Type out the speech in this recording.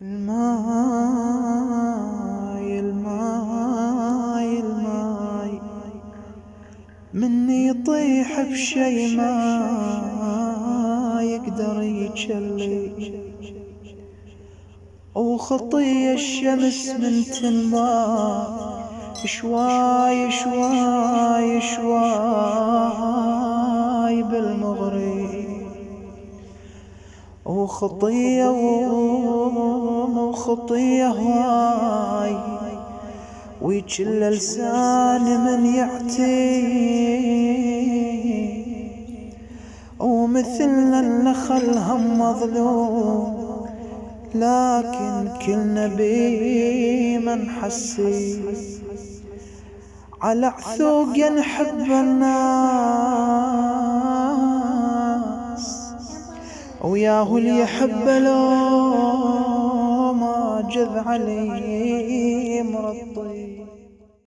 الماي الماي الماي مني يطيح بشي ما يقدر يجلي، وخطية الشمس من تنبع شواي شواي شواي بالمغرب، وخطية هواي ويجل لسان من يعتي، ومثل النخل هم مظلوم لكن كل نبي من حسي، على عثوق نحب الناس وياهو اللي يحب لو ما جذ علي.